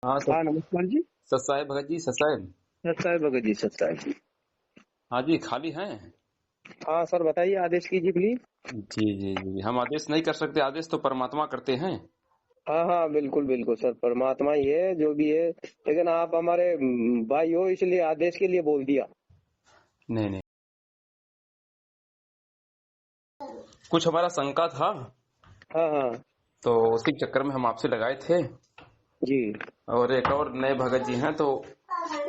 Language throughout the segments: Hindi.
हाँ हाँ नमस्कार जी। सत्साय भगत जी सत्साय। सत्साई भगत जी, सत्साई जी। हाँ जी, खाली हैं? हाँ सर, बताइए, आदेश कीजिए प्लीज। जी जी जी, हम आदेश नहीं कर सकते, आदेश तो परमात्मा करते हैं। हाँ हाँ, बिल्कुल बिल्कुल सर, परमात्मा ही है जो भी है, लेकिन आप हमारे भाई हो, इसलिए आदेश के लिए बोल दिया। नहीं नहीं, कुछ हमारा शंका था हाँ हाँ तो उसी चक्कर में हम आपसे लगाए थे। जी। और एक और नए भगत जी हैं तो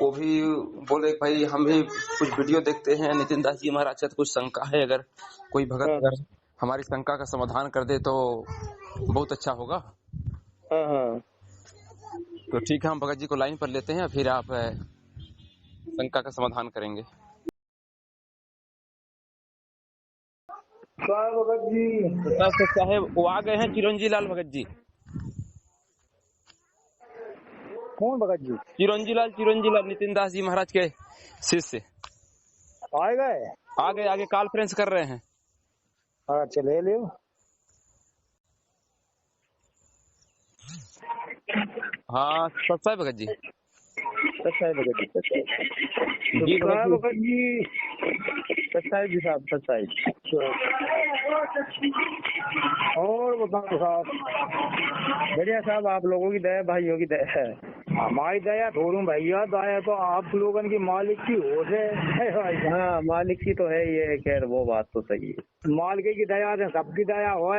वो भी बोले भाई हम भी कुछ वीडियो देखते हैं नितिन दास जी महाराज से, तो कुछ शंका है, अगर कोई भगत हाँ अगर हमारी शंका का समाधान कर दे तो बहुत अच्छा होगा। हाँ हाँ। तो ठीक है, हम भगत जी को लाइन पर लेते हैं, फिर आप शंका का समाधान करेंगे। क्या भगत जी? तो साहब वो आ गए हैं, चिरंजी लाल भगत जी। कौन भगत जी? चिरंजी लाल नितिन दास जी महाराज के शिष्य आए गए? आगे आगे कॉन्फ्रेंस कर रहे हैं। अच्छा, ले लियो। हाँ सत्साई भगत जी। सत्साई भगत जी, सत्साई। तो जी भगत क्या जी। भगत जी? सत्साई जी साहब, सत्साई। और बताओ साहब। बढ़िया साहब, आप लोगों की दया, भाइयों की दया है। हमारी दया थोड़ू भैया, दया तो आप लोगन की मालिक की हो है। हाँ, मालिक की तो है ये, खैर वो बात तो सही है। मालिक की दया से सबकी दया हो।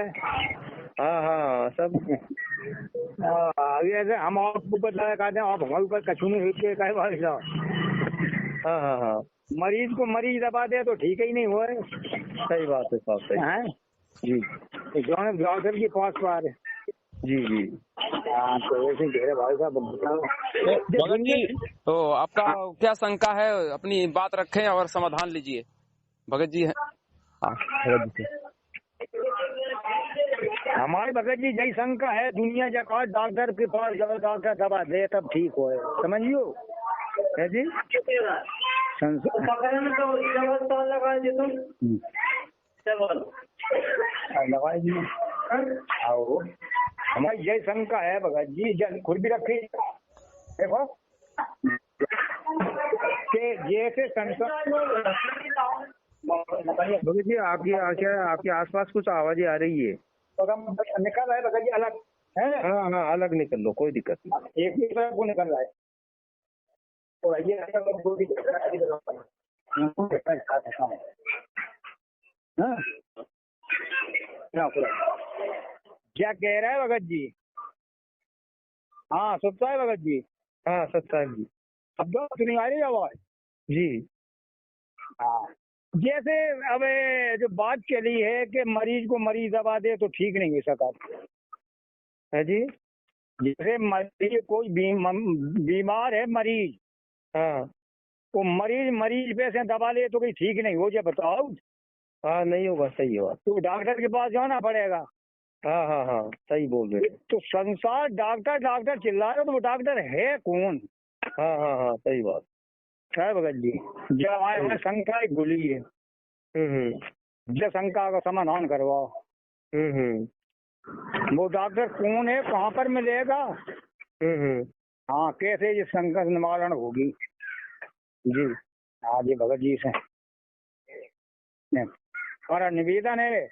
हाँ हाँ, सब। ऐसे हम आप ऊपर दया करते हैं, आप हमारे ऊपर कछू नहीं हुई कहे भाई साहब। हाँ हाँ हाँ। मरीज को मरीज दबा दे तो ठीक ही नहीं हुआ है। सही बात है साहब, सही है जी। जौन ब्राउजर के पास पार है। जी जी। हाँ, तो ऐसे घेरे भाई साहब, बताओ। तो भगत जी, तो आपका क्या शंका है, अपनी बात रखें और समाधान लीजिए भगत जी। भगत जी से हमारे भगत जी जय शंका है, दुनिया जगह डॉक्टर के पास जाओ, डॉक्टर दवा दे तब ठीक हो, समझियो है जी। लगाए जी। आओ, हमारी जय शंका है भगत जी, जन खुद भी रखी देखो कि जैसे संसार। भगत जी, आपके आसपास कुछ आवाजें आ रही है। तो हम निकल रहे भगत जी, अलग है। हाँ हाँ, अलग निकल लो, कोई दिक्कत नहीं। एक ही तरफ को निकल रहा है तो ये हाँ? क्या कह रहा है भगत जी? हाँ, सत्ता है भगत जी। हाँ, सत्ता है जी। अब तो सुनी आ रही आवाज जी। हाँ, जैसे अब जो बात चली है कि मरीज को मरीज दबा दे तो ठीक नहीं हो सका है जी। जैसे मरीज कोई बीमार है मरीज, हाँ, वो मरीज मरीज पे से दबा ले तो कहीं ठीक नहीं हो जाए, बताओ। हाँ, नहीं होगा, सही होगा, तो डॉक्टर के पास जाना पड़ेगा। हाँ हाँ हाँ, सही बोल रहे। तो संसार डॉक्टर डॉक्टर चिल्ला रहे, तो वो डॉक्टर है कौन? हाँ हाँ हाँ, सही बात है भगत जी। जब आए शंका ही भूली है। जब शंका का समाधान करवाओ। वो डॉक्टर कौन है, कहाँ पर मिलेगा? हाँ, कैसे ये शंका निवारण होगी जी। हाँ जी, भगत जी से हमारा निवेदन है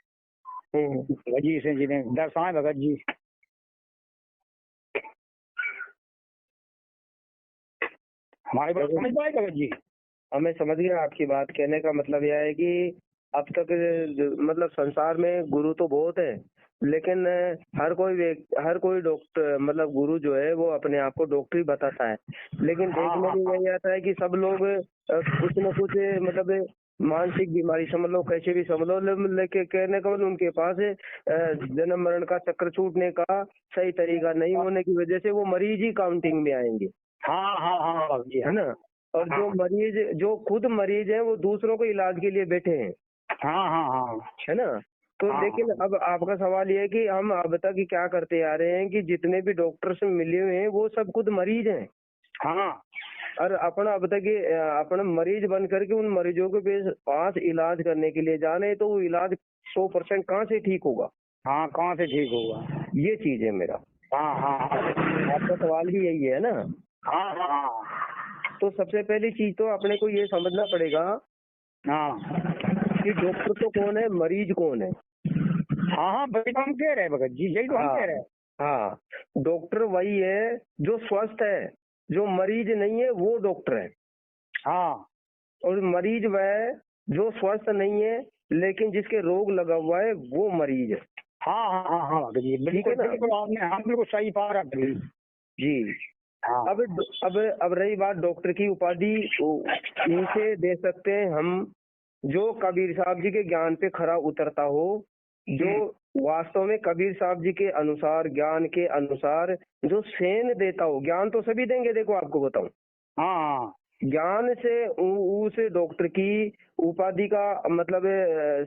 भगत जी से, जी ने दर्शाए भगत जी। हमारी बात समझ पाए भगत जी? हमें समझ गया आपकी बात। कहने का मतलब यह है कि अब तक मतलब संसार में गुरु तो बहुत है, लेकिन हर कोई डॉक्टर मतलब गुरु जो है वो अपने आप को डॉक्टर ही बताता है, लेकिन देखने में यही आता है कि सब लोग कुछ न कुछ मतलब मानसिक बीमारी समझ लो, कैसे भी समझ लो, लेके कहने का मतलब उनके पास जन्म मरण का चक्र छूटने का सही तरीका नहीं होने की वजह से वो मरीज ही काउंटिंग में आएंगे। हाँ हाँ हाँ, है ना। और जो खुद मरीज है वो दूसरों को इलाज के लिए बैठे हैं। हाँ हाँ हाँ, है ना। तो लेकिन अब आपका सवाल ये है कि हम अब तक क्या करते आ रहे हैं कि जितने भी डॉक्टर से मिले हुए हैं वो सब खुद मरीज हैं। हाँ, और अपन अब तक अपन मरीज बन करके उन मरीजों के पास इलाज करने के लिए जा रहे हैं, तो वो इलाज 100% कहाँ से ठीक होगा? हाँ, कहाँ से ठीक होगा, ये चीज है मेरा। हाँ हाँ हाँ, आपका सवाल भी यही है ना? हाँ हाँ हाँ तो सबसे पहली चीज तो अपने को ये समझना पड़ेगा हाँ कि डॉक्टर तो कौन है, मरीज कौन है। हाँ हाँ वही तो हम कह रहे हैं भगत जी, यही तो हम हाँ कह रहे हैं। हाँ, डॉक्टर वही है जो स्वस्थ है, जो मरीज नहीं है वो डॉक्टर है। हाँ और मरीज वह है जो स्वस्थ नहीं है लेकिन जिसके रोग लगा हुआ है वो मरीज है। हाँ हाँ हाँ हाँ भगत जी, ठीक है बिल्कुल ना? बिल्कुल आपने, हाँ बिल्कुल सही बात रखी। जी। हाँ अब रही बात डॉक्टर की उपाधि, इनसे दे सकते हैं हम जो कबीर साहब जी के ज्ञान पे खरा उतरता हो, जो वास्तव में कबीर साहब जी के अनुसार, ज्ञान के अनुसार जो सेन देता हो। ज्ञान तो सभी देंगे, देखो आपको बताऊं, हाँ ज्ञान से उस डॉक्टर की उपाधि का मतलब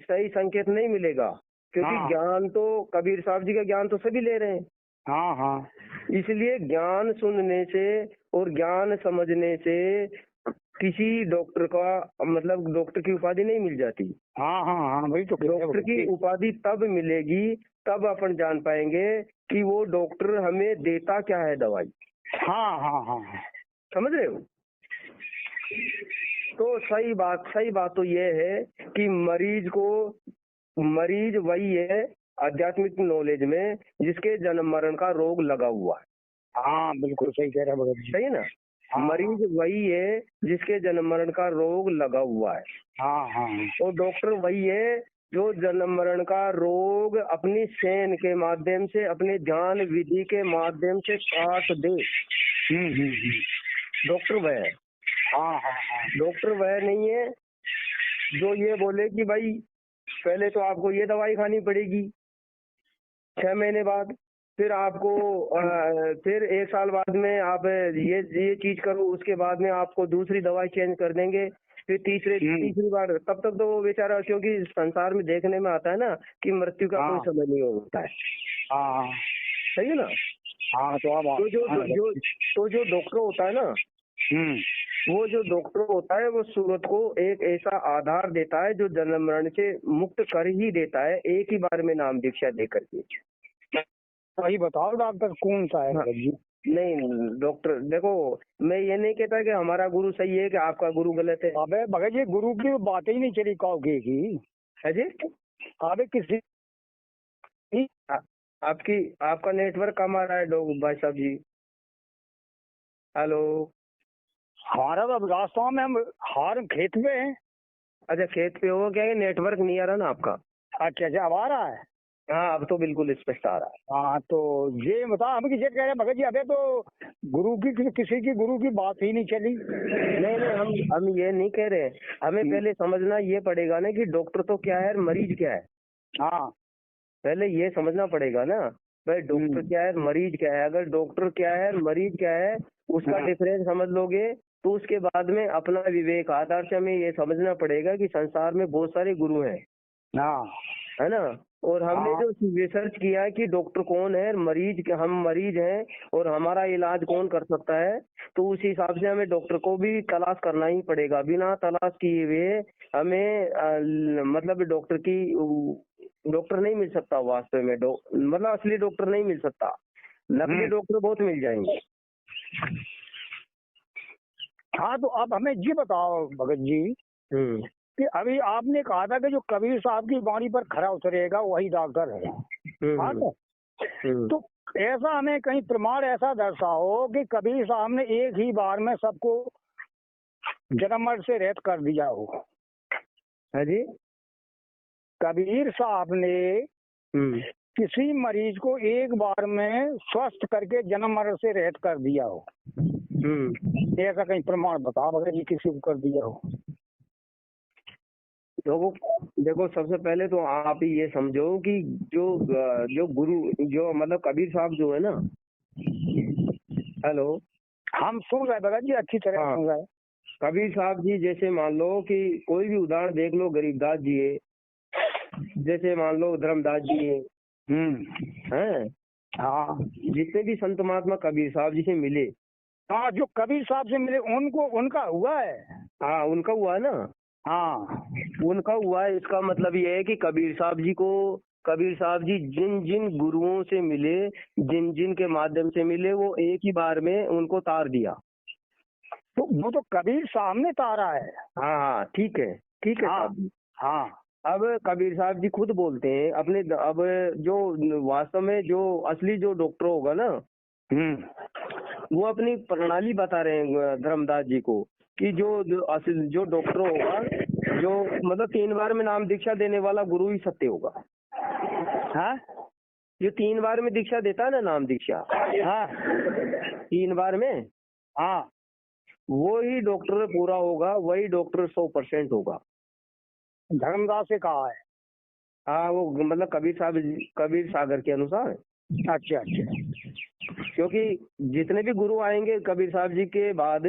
सही संकेत नहीं मिलेगा, क्योंकि हाँ ज्ञान तो कबीर साहब जी का ज्ञान तो सभी ले रहे हैं। हाँ हाँ इसलिए ज्ञान सुनने से और ज्ञान समझने से किसी डॉक्टर का मतलब डॉक्टर की उपाधि नहीं मिल जाती। हाँ हाँ हाँ वही तो कह रहे हैं डॉक्टर भगत की जी। उपाधि तब मिलेगी, तब अपन जान पाएंगे कि वो डॉक्टर हमें देता क्या है दवाई। हाँ हाँ हाँ हाँ समझ रहे हो? तो सही बात तो ये है कि मरीज वही है आध्यात्मिक नॉलेज में जिसके जन्म मरण का रोग लगा हुआ है। हाँ बिल्कुल सही कह रहे हैं भगत जी। सही है ना? हाँ मरीज वही है जिसके जन्म मरण का रोग लगा हुआ है। हाँ हाँ और डॉक्टर वही है जो जन्म मरण का रोग अपनी सेन के माध्यम से, अपने ध्यान विधि के माध्यम से काट दे। डॉक्टर वह है। हाँ हाँ हाँ डॉक्टर वह नहीं है जो ये बोले कि भाई पहले तो आपको ये दवाई खानी पड़ेगी, 6 महीने बाद फिर आपको फिर 1 साल बाद में आप ये चीज करो, उसके बाद में आपको दूसरी दवाई चेंज कर देंगे, फिर तीसरी बार। तब तक तो वो बेचारा, क्योंकि संसार में देखने में आता है ना कि मृत्यु का कोई समय नहीं होता है। हाँ सही है ना? हाँ तो अब तो जो डॉक्टर होता है ना, वो जो डॉक्टर होता है वो सूरत को एक ऐसा आधार देता है जो जन्म मरण से मुक्त कर ही देता है, एक ही बार में नाम दीक्षा दे करके। वही बताओ डॉक्टर कौन सा है भगत जी? नहीं डॉक्टर देखो, मैं ये नहीं कहता कि हमारा गुरु सही है कि आपका गुरु गलत है। अबे भगत जी गुरु की बात ही नहीं चली कौगे की है जी? अबे किसी आपका नेटवर्क कम आ रहा है भाई साहब जी। हेलो? हमारा तो रास्ता में हम हार खेत में है। अच्छा खेत पे हो क्या? नेटवर्क नहीं आ रहा ना आपका? अच्छा अच्छा अब आ रहा है। हाँ अब तो बिल्कुल स्पष्ट आ रहा है। हाँ तो ये बता हम ये कह रहे हैं भगत जी, अबे तो गुरु की किसी की गुरु की बात ही नहीं चली। नहीं हम ये नहीं कह रहे, हमें पहले समझना ये पड़ेगा ना कि डॉक्टर तो क्या है, मरीज क्या है। हाँ पहले ये समझना पड़ेगा ना भाई, डॉक्टर क्या है, मरीज क्या है। अगर डॉक्टर क्या है, मरीज क्या है, उसका डिफरेंस समझ लोगे तो उसके बाद में अपना विवेक आधार से हमें ये समझना पड़ेगा कि संसार में बहुत सारे गुरु हैं। हाँ है ना? और हमने जो रिसर्च किया है कि डॉक्टर कौन है, हम मरीज हैं और हमारा इलाज कौन कर सकता है, तो उस हिसाब से हमें डॉक्टर को भी तलाश करना ही पड़ेगा। बिना तलाश किए हुए हमें मतलब डॉक्टर नहीं मिल सकता वास्तव में। मतलब असली डॉक्टर नहीं मिल सकता, नकली डॉक्टर बहुत मिल जाएंगे। हाँ तो अब हमें ये बताओ भगत जी कि अभी आपने कहा था कि जो कबीर साहब की वाणी पर खरा उतरेगा वही डॉक्टर है। हाँ तो ऐसा हमें कहीं प्रमाण ऐसा दर्शाओ कि कबीर साहब ने एक ही बार में सबको जन्म मरण से रहित कर दिया हो। है जी? कबीर साहब ने किसी मरीज को एक बार में स्वस्थ करके जन्म मरण से रहित कर दिया हो। ऐसा कहीं प्रमाण बताओ अगर ये किसी को कर दिया हो। देखो सबसे पहले तो आप ही ये समझो कि जो गुरु, जो मतलब कबीर साहब जो है ना। हेलो? हम सुन रहे भगत जी, अच्छी तरह सुन रहे। कबीर साहब जी जैसे मान लो कि कोई भी उदाहरण देख लो, गरीबदास जी है, जैसे मान लो धर्मदास जी है। हैं? हाँ, जितने भी संत महात्मा कबीर साहब जी से मिले, हाँ जो कबीर साहब से मिले उनका हुआ है। हाँ उनका हुआ है ना। हाँ उनका हुआ है। इसका मतलब ये है कि कबीर साहब जी को कबीर साहब जी जिन जिन गुरुओं से मिले, जिन जिन के माध्यम से मिले, वो एक ही बार में उनको तार दिया। तो वो तो कबीर साहब ने तारा है। हाँ हाँ ठीक है, ठीक है हाँ साहब जी। हाँ। अब कबीर साहब जी खुद बोलते हैं अपने, अब जो वास्तव में जो असली जो डॉक्टर होगा ना, वो अपनी प्रणाली बता रहे हैं धर्मदास जी को, कि जो डॉक्टर होगा, जो मतलब 3 बार में नाम दीक्षा देने वाला गुरु ही सत्य होगा। हाँ, जो 3 बार में दीक्षा देता है ना, नाम दीक्षा, हाँ 3 बार में, हाँ, वो ही डॉक्टर पूरा होगा, वही डॉक्टर 100% होगा। धर्मदास से कहा है। हाँ, वो मतलब कबीर सागर के अनुसार। अच्छा अच्छा। क्योंकि जितने भी गुरु आएंगे कबीर साहब जी के बाद,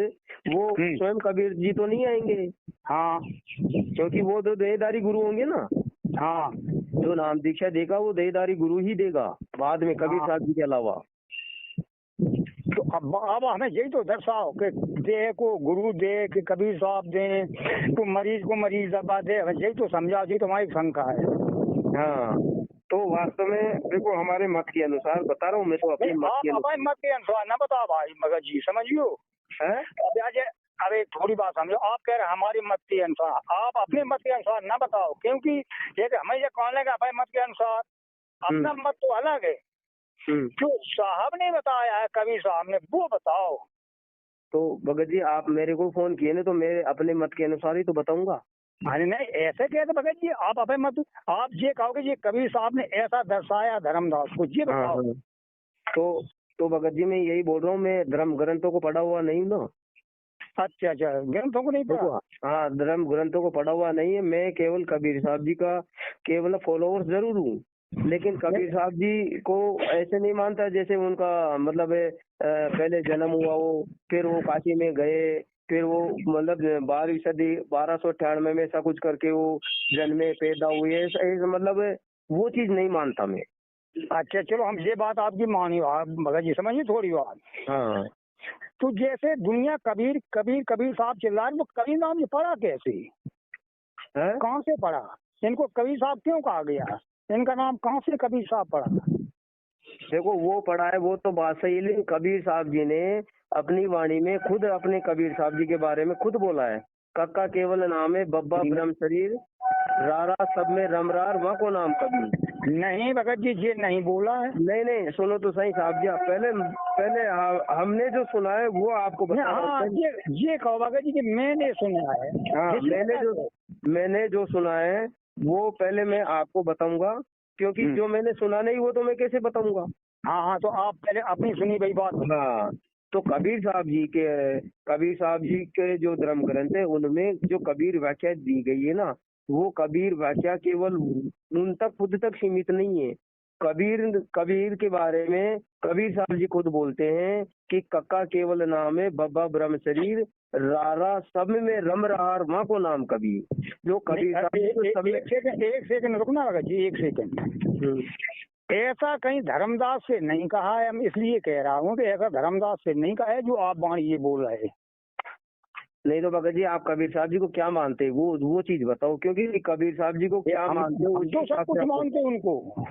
वो स्वयं कबीर जी तो नहीं आएंगे। हाँ, क्योंकि वो तो देहधारी गुरु होंगे ना। हाँ, जो नाम दीक्षा देगा वो देहधारी गुरु ही देगा बाद में, कबीर साहब जी के अलावा। तो अब हमें यही तो दर्शाओ कि देह को गुरु दे, कि कबीर साहब दे, तो मरीज को मरीज दबा दे, हमें यही तो समझाओ जी, तुम्हारी शंका है। हाँ, तो वास्तव में देखो, हमारे मत के अनुसार बता रहा हूँ मैं, तो अपने मत के अनुसार ना बताओ भाई मगर जी, समझियो। अब एक थोड़ी बात समझो, आप कह रहे हैं हमारे मत के अनुसार, आप अपने मत के अनुसार ना बताओ, क्योंकि ये हमें ये कौन लेगा भाई मत के अनुसार, अपना मत तो अलग है। जो साहब ने बताया है, कबीर साहब ने, वो बताओ। तो भगत जी आप मेरे को फोन किए ना, तो मैं अपने मत के अनुसार ही तो बताऊंगा। अरे नहीं, ऐसे कहते भगत जी, आप अपने मत, आप ये कहोगे ये कबीर साहब ने ऐसा दर्शाया धर्मदास को, ये बताओ। तो भगत जी मैं यही बोल रहा हूँ, मैं धर्म ग्रंथों को पढ़ा हुआ नहीं ना। अच्छा अच्छा, ग्रंथों को नहीं पढ़ा। हाँ, धर्म ग्रंथों को पढ़ा हुआ नहीं है, मैं केवल कबीर साहब जी का केवल फॉलोअर्स जरूर हूँ, लेकिन कबीर साहब जी को ऐसे नहीं मानता जैसे उनका मतलब पहले जन्म हुआ हो, फिर वो काशी में गए, फिर वो मतलब 12वीं सदी 1298 में ऐसा कुछ करके वो जन्मे, पैदा हुए, ऐसा मतलब वो चीज नहीं मानता मैं। अच्छा चलो, हम ये बात आपकी मानी, भगत जी समझिए थोड़ी बात। हाँ, तो जैसे दुनिया कबीर कबीर कबीर साहब चिल्ला रहे, वो कबीर नाम ये पढ़ा कैसे, कहाँ से पढ़ा, इनको कबीर साहब क्यों कहा गया, इनका नाम कहाँ से कबीर साहब पढ़ा? देखो वो पढ़ा है वो तो बात सही है, लेकिन कबीर साहब जी ने अपनी वाणी में खुद अपने कबीर साहब जी के बारे में खुद बोला है, कक्का केवल नाम है, बब्बा ब्रह्म शरीर, रारा सब में रमरार, वहाँ को नाम कबीर। नहीं भगत जी, ये नहीं बोला है। नहीं सुनो तो सही साहब जी, पहले हमने जो सुना है वो आपको हाँ, ये कहो भगत जी कि मैंने सुना है। हाँ, मैंने जो सुना है वो पहले मैं आपको बताऊंगा, क्योंकि जो मैंने सुना नहीं वो तो मैं कैसे बताऊंगा। हाँ, तो आप पहले अपनी सुनी गई बात। हाँ, तो कबीर साहब जी के जो धर्म ग्रंथ है उनमें जो कबीर व्याख्या दी गई है ना, वो कबीर व्याख्या केवल उन तक खुद तक सीमित नहीं है। कबीर के बारे में कबीर साहब जी खुद बोलते हैं कि कक्का केवल नाम है, बब्बा ब्रह्म शरीर, रारा सब में रम रहार, माँ को नाम कबीर। जो कबीर साहब एक सेकंड रुकना भगत जी, एक सेकंड। ऐसा कहीं धर्मदास से नहीं कहा है, हम इसलिए कह रहा हूँ कि ऐसा धर्मदास से नहीं कहा है जो आप वाणी ये बोल रहे हैं। नहीं तो भगत जी आप कबीर साहब जी को क्या मानते हैं, वो चीज बताओ, क्योंकि कबीर साहब जी को क्या मानते हो? जो सब कुछ मानते उनको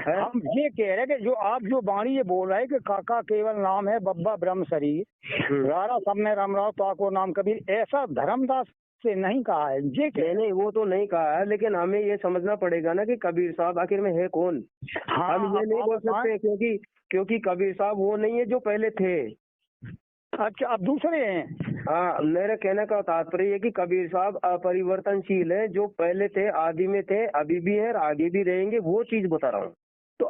हम ये कह रहे हैं कि जो आप जो वाणी ये बोल रहे हैं कि काका केवल नाम है, बब्बा ब्रह्म शरीर, रारा सब में रामराव ताको नाम कबीर, ऐसा धर्मदास से नहीं कहा है। ये नहीं वो तो नहीं कहा है, लेकिन हमें ये समझना पड़ेगा ना कि कबीर साहब आखिर में है कौन। हम ये नहीं बोल सकते क्योंकि कबीर साहब वो नहीं है जो पहले थे। अच्छा, अब दूसरे हैं। हाँ, मेरे कहने का तात्पर्य है कि कबीर साहब अपरिवर्तनशील है, जो पहले थे, आदि में थे, अभी भी है, आगे भी रहेंगे, वो चीज बता रहा हूँ। तो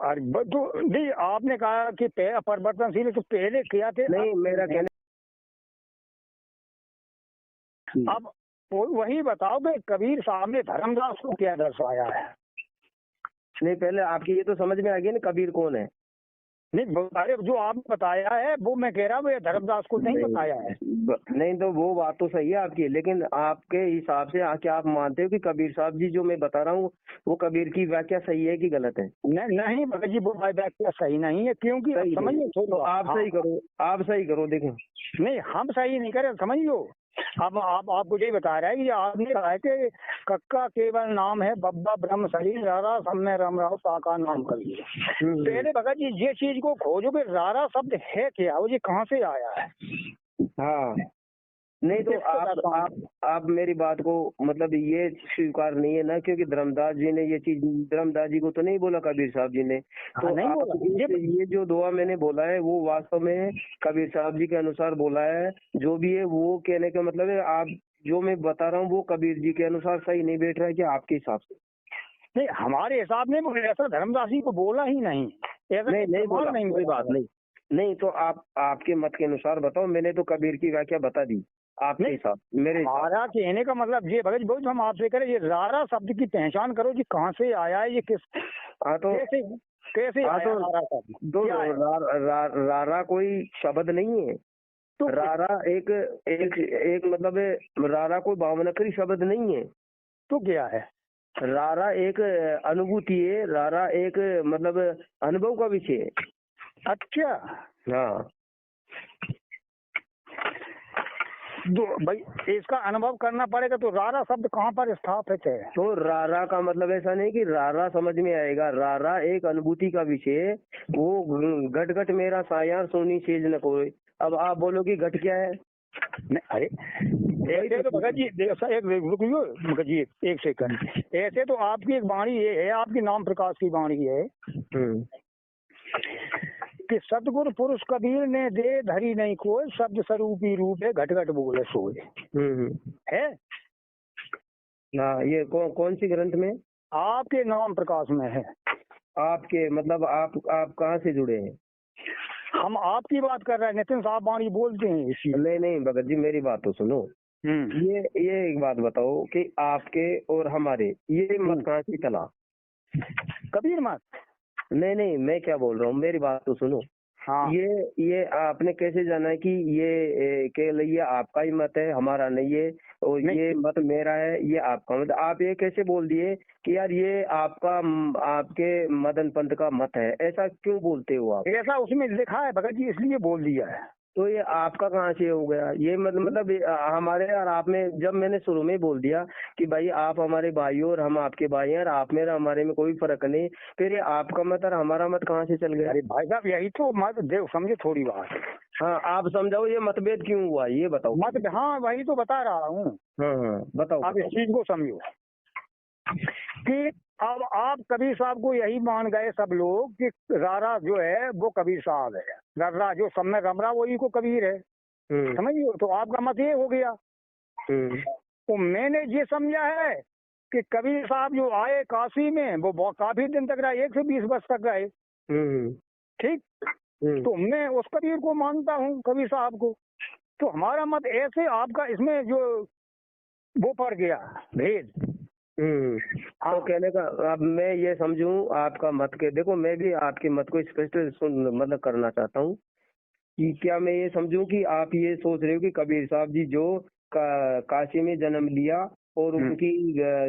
नहीं, आपने कहा कि अपरिवर्तनशील है, तो पहले किया थे। नहीं, मेरा कहने अब वही बताओ कि कबीर साहब ने धर्मदास को क्या दर्शाया है। नहीं, पहले आपकी ये तो समझ में आ गया ना कबीर कौन है। नहीं, अरे जो आपने बताया है वो मैं कह रहा हूँ, ये धर्मदास को नहीं बताया है। नहीं तो वो बात तो सही है आपकी, लेकिन आपके हिसाब से क्या आप मानते हो कि कबीर साहब जी जो मैं बता रहा हूँ वो कबीर की व्याख्या सही है कि गलत है? नहीं भगत जी, वो व्याख्या सही नहीं है, क्योंकि समझिए तो आप सही करो, देखें। नहीं, हम सही नहीं करें, समझियो अब आप आपको यही बता रहा है कि आपने कहा है कि कक्का केवल नाम है, बब्बा ब्रह्म शरीर, रारा सब में रम रहो साकार नाम करिए। पहले भगत जी ये चीज को खोजो कि रारा शब्द है क्या, वो ये कहाँ से आया है। हाँ नहीं तो आप मेरी बात को मतलब ये स्वीकार नहीं है ना, क्योंकि धर्मदास जी ने ये चीज, धर्मदास जी को तो नहीं बोला कबीर साहब जी ने, तो नहीं आप बोला। ये जो दुआ मैंने बोला है वो वास्तव में कबीर साहब जी के अनुसार बोला है। जो भी है वो कहने का मतलब है, आप जो मैं बता रहा हूँ वो कबीर जी के अनुसार सही नहीं बैठ रहा है क्या आपके हिसाब से? नहीं, हमारे हिसाब में ऐसा धर्मदास जी को बोला ही नहीं, ऐसा नहीं बोला, नहीं, कोई बात नहीं तो आप आपके मत के अनुसार बताओ। मैंने तो कबीर की व्याख्या बता दी आपके हिसाब, मेरे हमारा कहने का मतलब ये भगत बहुत हम आपसे करें, ये रारा शब्द की पहचान करो जी, कहाँ से आया है, ये किस तो कैसे आया रारा शब्द? रारा कोई शब्द नहीं है, तो रारा एक एक एक मतलब रारा कोई भावनाकरी शब्द नहीं है। तो क्या है? रारा एक अनुभूति है, रारा एक मतलब अनुभव का विषय है। अच्छा हाँ तो भाई इसका अनुभव करना पड़ेगा, तो रारा शब्द कहाँ पर स्थापित है? तो रारा का मतलब ऐसा नहीं कि रारा समझ में आएगा, रारा एक अनुभूति का विषय, वो घट घट मेरा सायार सोनी चीज न कोई। अब आप बोलो कि घट क्या है? नहीं अरे ऐसे तो भगत जी एक रुकियो भगत जी एक सेकंड, ऐसे तो आपकी एक वाणी ये है, आपकी नाम प्रकाश की वाणी है कि सतगुरु पुरुष कबीर ने दे धरी नहीं कोई, शब्द स्वरूपी रूप है घट घट बोले सोए है ना। ये कौन सी ग्रंथ में? आपके नाम प्रकाश में है। आपके मतलब आप कहाँ से जुड़े हैं? हम आपकी बात कर रहे हैं, नितिन साहब वाणी बोलते हैं इसी। नहीं भगत जी मेरी बात तो सुनो। ये एक बात बताओ कि आपके और हमारे ये मत कहाँ से चला? कबीर मत? नहीं मैं क्या बोल रहा हूँ, मेरी बात तो सुनो। हाँ। ये आपने कैसे जाना है कि ये केवल ये आपका ही मत है, हमारा नहीं है, और नहीं। ये मत मेरा है, ये आपका मत। आप ये कैसे बोल दिए कि यार ये आपके मदन पंथ का मत है, ऐसा क्यों बोलते हो आप? ऐसा उसमें लिखा है भगत जी, इसलिए बोल दिया है। तो ये आपका कहाँ से हो गया? ये मतलब हमारे और आप में, जब मैंने शुरू में बोल दिया कि भाई आप हमारे भाई और हम आपके भाई हैं और आप में हमारे में कोई फर्क नहीं, फिर ये आपका मत और हमारा मत कहाँ से चल गया? अरे भाई साहब यही तो मत देव समझे थोड़ी बात। हाँ आप समझाओ ये मतभेद क्यों हुआ, ये बताओ। हाँ वही तो बता रहा हूँ। हाँ बताओ। आप इस चीज को समझो कि अब आप कबीर साहब को यही मान गए सब लोग कि रारा जो है वो कबीर साहब है, रर्रा जो सब में रमरा वही को कबीर है, समझिए। तो आपका मत ये हो गया। तो मैंने ये समझा है कि कबीर साहब जो आए काशी में वो काफी दिन तक रहे, 1 से 20 वर्ष तक रहे, ठीक। तो मैं उस कबीर को मानता हूँ, कबीर साहब को। तो हमारा मत ऐसे आपका इसमें जो वो पड़ गया भेद। तो कहने का अब मैं ये समझूं आपका मत के, देखो मैं भी आपके मत को स्पष्ट मतलब करना चाहता हूँ कि क्या मैं ये समझूं कि आप ये सोच रहे हो कि कबीर साहब जी जो काशी में जन्म लिया और उनकी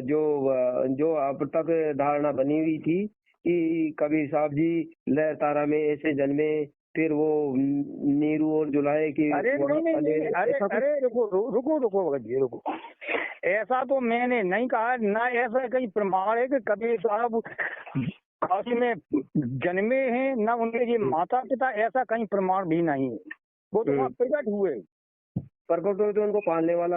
जो अब तक धारणा बनी हुई थी कि कबीर साहब जी लहर तारा में ऐसे जन्मे, फिर वो नीरू और जुलाए की। अरे नहीं, अरे रुको भगत जी रुको, ऐसा तो मैंने नहीं कहा ना, ऐसा कहीं प्रमाण है कि कबीर साहब काशी में जन्मे हैं ना उनके ये माता पिता, ऐसा कहीं प्रमाण भी नहीं है। वो तो प्रकट हुए तो उनको पालने वाला।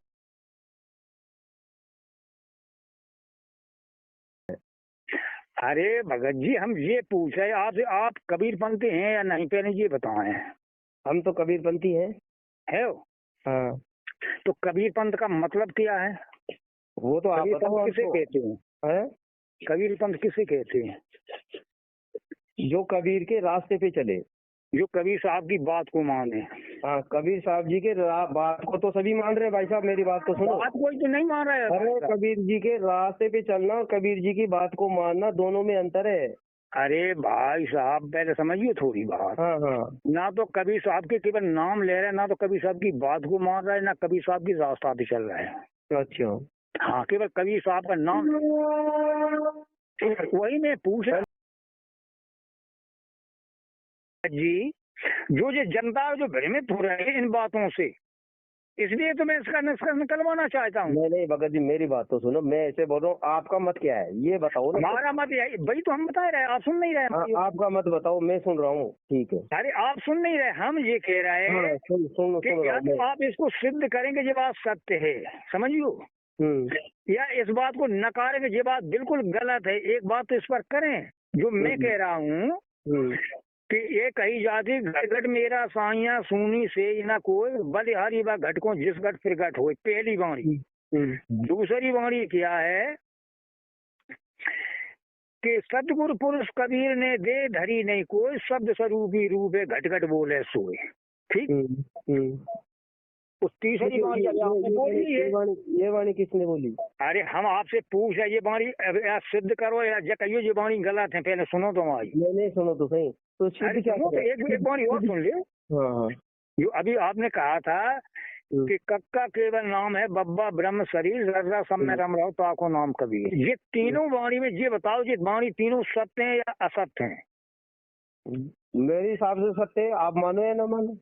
अरे भगत जी हम ये पूछ रहे आपसे, आप कबीर पंथी हैं या नहीं, पहले ये बताएं। हम तो कबीर पंथी हैं। है हाँ। तो कबीर पंथ का मतलब क्या है? वो तो आप बताओ। किसे कहते हैं? कबीर पंथ किसे कहते हैं? जो कबीर के रास्ते पे चले, जो कबीर साहब की बात को माने। हाँ कबीर साहब जी के बात को तो सभी मान रहे हैं भाई साहब, मेरी बात तो सुनो। बात कोई तो नहीं मान रहा है। अरे कबीर जी के रास्ते पे चलना और कबीर जी की बात को मानना, दोनों में अंतर है। अरे भाई साहब पहले समझिए थोड़ी बात। हाँ। ना तो कबीर साहब के केवल नाम ले रहे हैं, ना तो कबीर साहब की बात को मान रहा है, ना कबीर साहब की रास्ता पे चल रहा है। अच्छा। हाँ केवल कबीर साहब का नाम। वही मैं पूछ रहा जी, जो ये जनता जो भ्रमित हो रहे हैं इन बातों से, इसलिए तो मैं इसका निष्कर्ष निकलवाना चाहता हूँ। नहीं भगत जी, मेरी बात तो सुनो, मैं ऐसे बोल रहा हूँ, आपका मत क्या है ये बताओ ना। हमारा मत यही, भाई तो हम बता रहे हैं, आप सुन नहीं रहे हमारी बात। आपका मत बताओ, मैं सुन रहा हूँ, ठीक है। अरे आप सुन नहीं रहे, हम ये कह रहे हैं कि या तो आप इसको सिद्ध करेंगे ये बात सत्य है, समझियो, या इस बात को नकारेंगे ये बात बिल्कुल गलत है। एक बात तो इस पर करें, जो मैं कह रहा हूँ कि ये कही जाती घट मेरा साइया सुनी से न कोई बलिहारी बा घट को जिस घट फिर घट हो, पहली वाणी। दूसरी वाणी क्या है कि सतगुरु पुरुष कबीर ने दे धरी नहीं कोई, शब्द स्वरूपी रूप है घट घट बोले सोए। ठीक। उस तीसरी वाणी बोली है, ये वाणी किसने बोली? अरे हम आपसे पूछ रहे, ये वाणी या सिद्ध करो या कहियो ये वाणी गलत है, पहले सुनो तो हमारी। नहीं सुनो तो सही, तो एक वाणी और सुन ले। जो अभी आपने कहा था कि कक्का केवल नाम है, बब्बा ब्रह्म शरीर, रर्रा सब में रम रहो ताको नाम कबीर। ये तीनों वाणी में ये बताओ, ये वाणी तीनों सत्य है या असत्य है? मेरे हिसाब से सत्य है, आप मानो या ना मानो।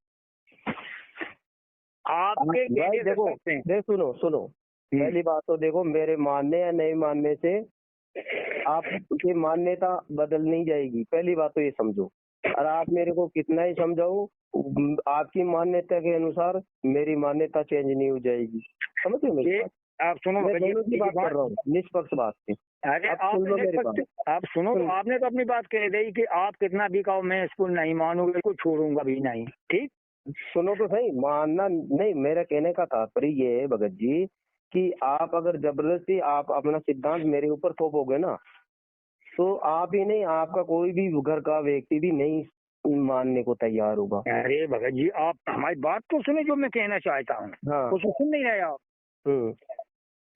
आपके देखो सुनो, पहली बात तो देखो, मेरे मानने या नहीं मानने से आपकी मान्यता बदल नहीं जाएगी, पहली बात तो ये समझो। और आप मेरे को कितना ही समझाओ, आपकी मान्यता के अनुसार मेरी मान्यता चेंज नहीं हो जाएगी, समझे मेरी बात? आप सुनो, मैं दोनों की बात कर रहा हूँ, निष्पक्ष बात की। अरे आप सुनो, तो आपने तो अपनी बात कह दी कि आप कितना भी कहो मैं इसको नहीं मानूंगा, इसको छोड़ूंगा भी नहीं। ठीक, सुनो तो सही, मानना नहीं, मेरा कहने का तात्पर्य ये है भगत जी कि आप अगर जबरदस्ती आप अपना सिद्धांत मेरे ऊपर थोपोगे ना, तो आप ही नहीं, आपका कोई भी घर का व्यक्ति भी नहीं मानने को तैयार होगा। अरे भगत जी, आप हमारी बात तो सुने, जो मैं कहना चाहता हूँ। हाँ। उसको सुन नहीं रहे आप।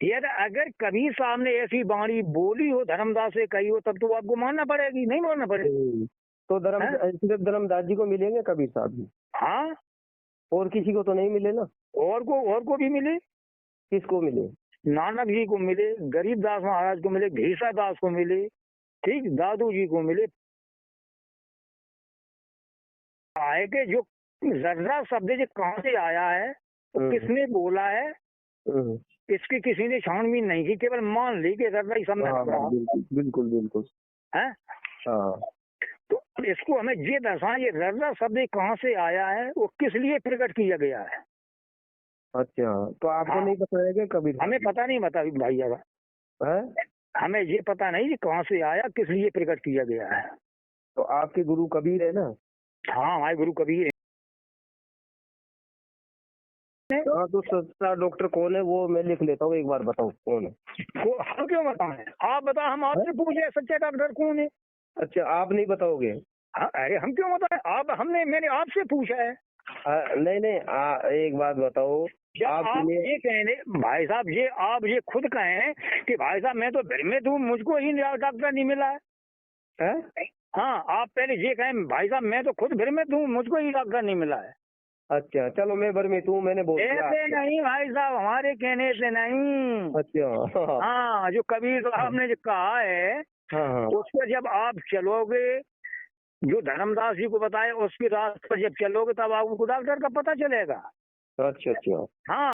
यार अगर कभी सामने ऐसी वाणी बोली हो, धर्मदास से कही हो, तब तो आपको मानना पड़ेगी, नहीं मानना पड़ेगा? तो सिर्फ धर्मदास जी को मिलेंगे कबीर साहब जी? हाँ, और किसी को तो नहीं मिले ना? और को भी मिले। किसको मिले? नानक जी को मिले, गरीबदास महाराज को मिले, घीसा दास को मिले, ठीक, दादू जी को मिले। आए के जो जर्रा शब्द जो कहाँ से आया है, तो किसने बोला है, इसकी किसी ने छानबीन नहीं की, केवल मान ली कि जर्रा ही सब। बिल्कुल है। तो इसको हमें ये दर्शाएं, ये जर्रा शब्द कहाँ से आया है, वो किस लिए प्रकट किया गया है। अच्छा, तो आपको नहीं पता है क्या कबीर? हमें पता नहीं, बता भाई है? हमें ये पता नहीं कि कहाँ से आया, किस लिए प्रकट किया गया है। तो आपके गुरु कबीर है ना? हाँ, हमारे गुरु कबीर है। हाँ, तो सच्चा डॉक्टर कौन है वो मैं लिख लेता हूँ, एक बार बताओ कौन है? हम क्यों बताएं, आप बताओ, हम आपसे पूछे सच्चा डॉक्टर कौन है। अच्छा, आप नहीं बताओगे? अरे हम क्यों बताएं, मैंने आपसे पूछा है। नहीं, एक बात बताओ, आप ये कहने भाई साहब, आप ये खुद कहें कि भाई साहब मैं तो भ्रमित हूँ, मुझको ही डॉक्टर नहीं मिला है? हाँ, आप पहले ये कहें भाई साहब मैं तो खुद भ्रमित हूँ, मुझको ही डॉक्टर नहीं मिला है। अच्छा, चलो मैं भ्रमित हूँ, मैंने बोल दिया। ऐसे नहीं भाई साहब, हमारे कहने से नहीं। अच्छा। हाँ, जो कबीर साहब ने जो कहा है, उस पर जब आप चलोगे, जो धर्मदास जी को बताए उसकी रात पर जब चलोगे, तब आपको डॉक्टर का पता चलेगा। अच्छा। हाँ।